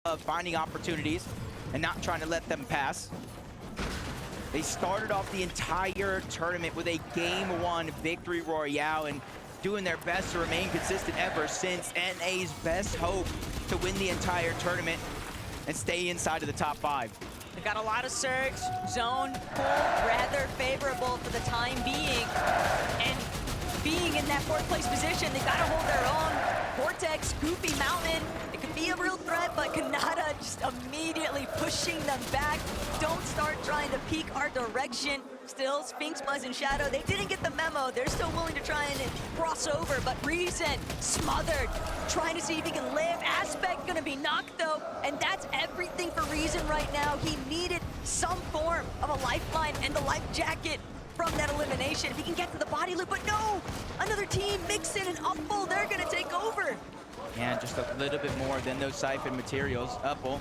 of finding opportunities and not trying to let them pass. They started off the entire tournament with a Game 1 victory royale and doing their best to remain consistent ever since. NA's best hope to win the entire tournament and stay inside of the top 5. They've got a lot of surge, zone, pull, rather favorable for the time being. And being in that 4th place position, they've got to hold their own. Vortex, Goofy Mountain, it could be a real threat, but Kanata just immediately pushing them back. Don't start trying to peek our direction. Still, Sphinx, Buzz, and Shadow, they didn't get the memo. They're still willing to try and cross over, but Reason smothered, trying to see if he can live. Aspect gonna be knocked though, and that's everything for Reason right now. He needed some form of a lifeline and the life jacket from that elimination. If he can get to the body loop, but no! Another team, Mixin and Upful, they're gonna take over. Yeah, just a little bit more than those siphon materials. Upful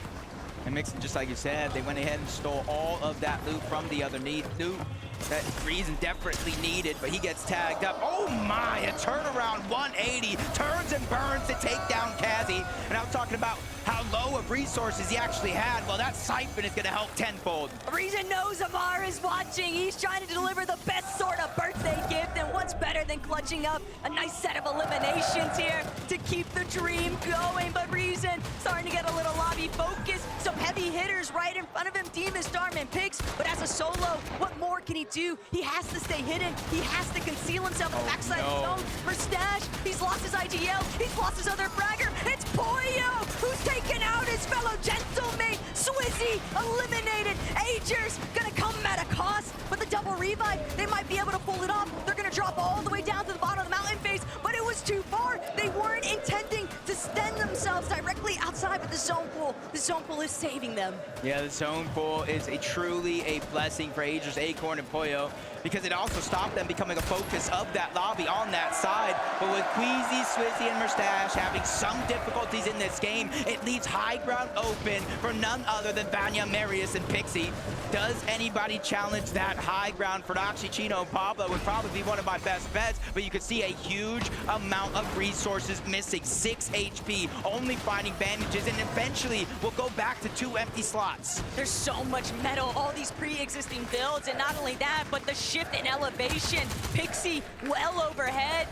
and Mixin, just like you said, they went ahead and stole all of that loot from the other loot that Reason desperately needed, but he gets tagged up. Oh my, a turnaround 180, turns and burns to take down Kazi. And I was talking about how low of resources he actually had. Well, that siphon is gonna help tenfold. Reason knows Amar is watching. He's trying to deliver the best sort of birthday gift, and what's better than clutching up a nice set of eliminations here to keep the dream going. But Reason starting to get a little lobby focus. Some heavy hitters right in front of him, Demus, Darm, and Pix. But as a solo, what more can he do? He has to stay hidden. He has to conceal himself on the backside of his own. Mustache, he's lost his IGL. He's lost his other fragger. It's Poyo who's taken out his fellow gentleman. Swizzy eliminated. Agers gonna come at a cost, but the double revive, they might be able to pull it off. They're gonna drop all the way down to the bottom of the mountain face, but it was too far. They weren't intending to stand themselves directly outside of the zone pool. The zone pool is saving them. Yeah, the zone pool is truly a blessing for Agers, Acorn, and Poyo, because it also stopped them becoming a focus of that lobby on that side. But with Queasy, Swizzy, and Mustache having some difficulties in this game, it leaves high ground open for none other than Vanya, Marius, and Pixie. Does anybody challenge that high ground? Frodoxy, Chino, and Pablo would probably be one of my best bets, but you can see a huge amount of resources missing. 6 HP, only finding bandages, and eventually we'll go back to 2 empty slots. There's so much metal, all these pre-existing builds, and not only that, but the shift in elevation. Pixie well overhead.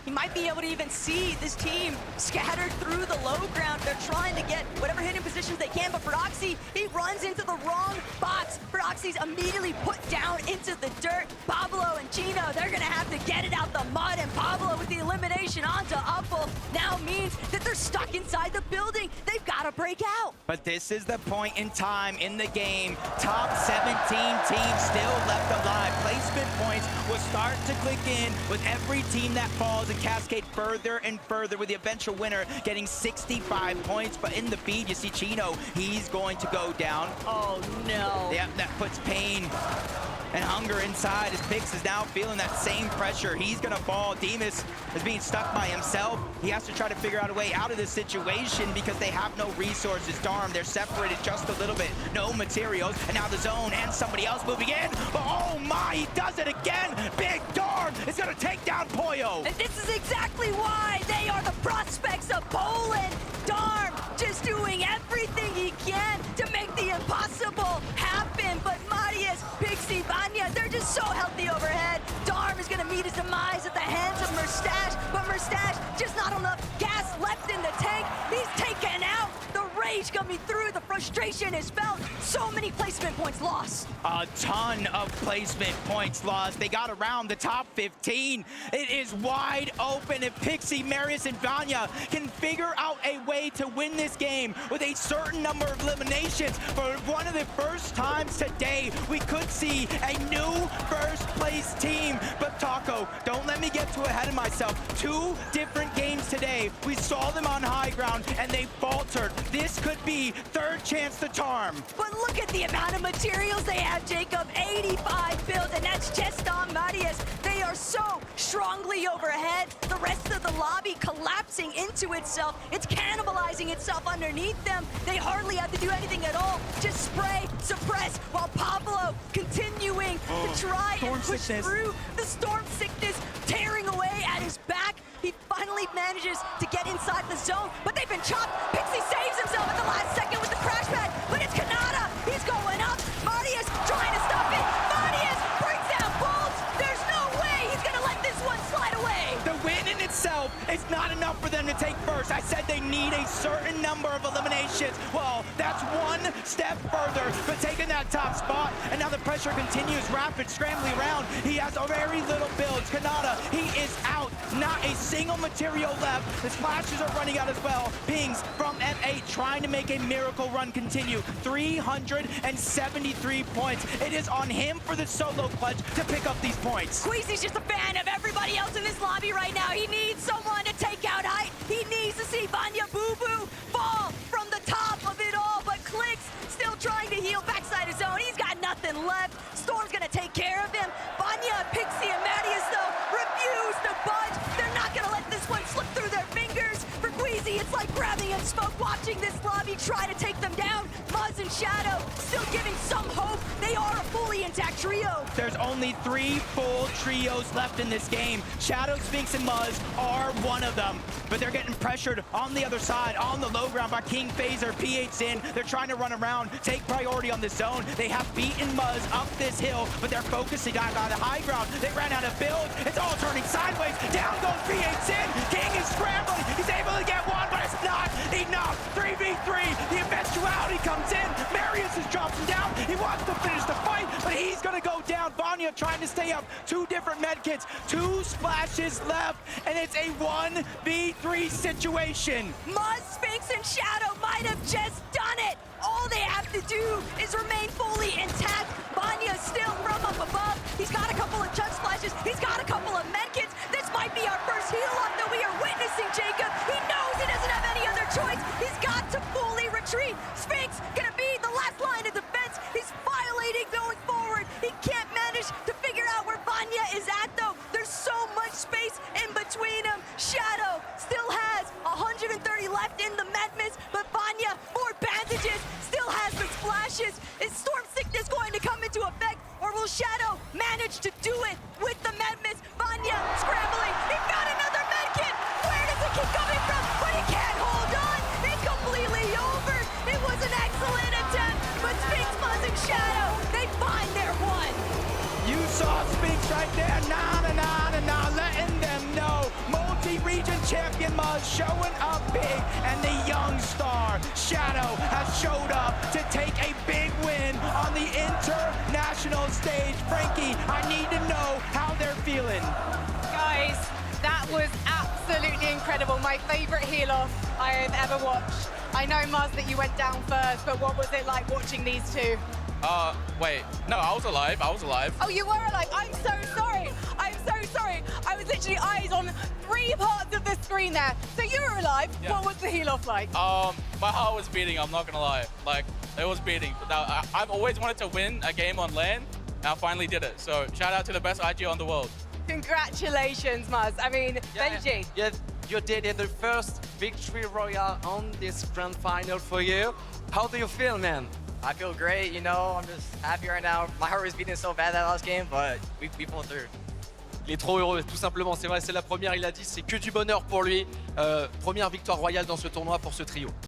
He might be able to even see this team scattered through the low ground. They're trying to get whatever hidden positions they can, but Frodoxy, he runs into the wrong box. Frodoxy's immediately put down into the dirt. Pablo and Chino, they're gonna have to get it out the mud, and Pablo with the elimination onto Upful now means that they're stuck inside the building. They've gotta break out. But this is the point in time in the game. Top 17 teams still left alive. Placement points will start to click in with every team that falls and cascade further and further, with the eventual winner getting 65 points. But in the feed, you see Chino, he's going to go down. Oh no. Yep, that puts pain and hunger inside as Pix is now feeling that same pressure. He's gonna fall. Demus is being stuck by himself. He has to try to figure out a way out of this situation because they have no resources. Darm, they're separated just a little bit. No materials, and now the zone and somebody else moving in. But oh my, he does it again. Big Darm is gonna take down Poyo. And this is exactly why they are the prospects of Poland. Darm just doing everything he can to make the impossible happen. But Marius, Pixie, Vanya, they're just so healthy overhead. Darm is gonna meet his demise at the hands of Mustache, but Mustache just not enough gas left in the tank. He's taken out. The rage coming through, the frustration is felt. So many placement points lost. A ton of placement points lost. They got around the top 15. It is wide open if Pixie, Marius, and Vanya can figure out a way to win this game with a certain number of eliminations. For one of the first times today, we could see a new first place team. But Taco, don't let me get too ahead of myself. 2 different games today. We saw them on high ground and they faltered. This could be 3rd chance to Tarm. But look at the amount of materials they have, Jacob. 85 builds, and that's just on Marius. They are so strongly overhead. The rest of the lobby collapsing into itself. It's cannibalizing itself underneath them. They hardly have to do anything at all. Just spray, suppress, while Pablo continuing to try and push through the storm sickness, tearing away at his back. He finally manages to get inside the zone, but they've been chopped. Pixie saves himself at the last second with the crash pad, but it's Kanata. He's going up. Marius trying to stop it. Marius brings down Bolts. There's no way he's going to let this one slide away. The win in itself is not enough for them to take first. I said they need a certain number of eliminations. Well, that's one step further for taking that top spot. And now the pressure continues. Rapid scrambling around. He has very little builds. Kanata, he is out. Not a single material left. The splashes are running out as well. Pings from M8 trying to make a miracle run continue. 373 points. It is on him for the solo clutch to pick up these points. Queasy's just a fan of everybody else in this lobby right now. He needs someone to take out height. He needs to see Vanya Boo Boo fall from the top of it all, but Clicks still trying to heal backside his zone. He's got nothing left. Storm's gonna take care of him. Vanya, Pixie, and Mattias, though, refuse to budge. They're not gonna let this one slip through their fingers. For Queasy, it's like grabbing at smoke, watching this lobby try to take them down. Muzz and Shadow still giving some hope. They are a fully intact trio. There's only 3 full trios left in this game. Shadow, Sphinx, and Muzz are one of them, but they're getting pressured on the other side, on the low ground by King Phaser. P8's in. They're trying to run around, take priority on this zone. They have beaten Muzz up this hill, but they're focusing on the high ground. They ran out of build. It's all turning sideways. Down goes P8's in. King is scrambling. He's able to get one, but it's not enough. 3v3. The eventuality comes in. Marius is dropping down. He wants to finish the fight, but he's going to go down. Vanya trying to stay up. 2 different medkits. 2 splashes left, and it's a 1v3 situation. Muzz, Sphinx, and Shadow might have just done it. All they have to do is remain fully intact. Vanya still from up above. He's got a couple of chug splashes. He's got a couple of medkits. This might be our first heal-up that we are witnessing, Jacob. He knows he doesn't have any other choice. He's got to fully retreat. Sphinx gonna be the last line of defense. He's violating going forward. He can't manage to figure out where Vanya is at, though. There's so much space in between them. Shadow still has 130 left in the Medmis, but Vanya, more bandages, still has the splashes. Is Storm Sickness going to come into effect, or will Shadow manage to do it with the Medmis? Vanya scrambling. He got another medkit. Where does it keep coming from? But he can't hold on. It's completely over. It was an excellent attempt, but Sphinx, Muzz, and Shadow, they find their one. You saw Sphinx right there, letting them know. Multi-region champion Muzz showing up big, and the young star Shadow has showed up to take a big win on the international stage. Frankie, I need to know how they're feeling. Guys, that was absolutely incredible. My favorite heel-off I have ever watched. I know, Muzz, that you went down first, but what was it like watching these two? Wait, no, I was alive. Oh, you were alive. I'm so sorry. I was literally eyes on 3 parts of the screen there. So you were alive. Yeah. What was the heel-off like? My heart was beating, I'm not gonna lie. Like, it was beating. Now, I've always wanted to win a game on LAN, and I finally did it. So, shout out to the best IG on the world. Congratulations, Muzz. I mean, Benji. Yeah, you did it, the first victory royale on this grand final for you. How do you feel, man? I feel great, you know, I'm just happy right now. My heart was beating so bad that last game, but we pulled through. Il est trop heureux, tout simplement. C'est vrai, c'est la première, il a dit, c'est que du bonheur pour lui. Première victoire royale dans ce tournoi pour ce trio.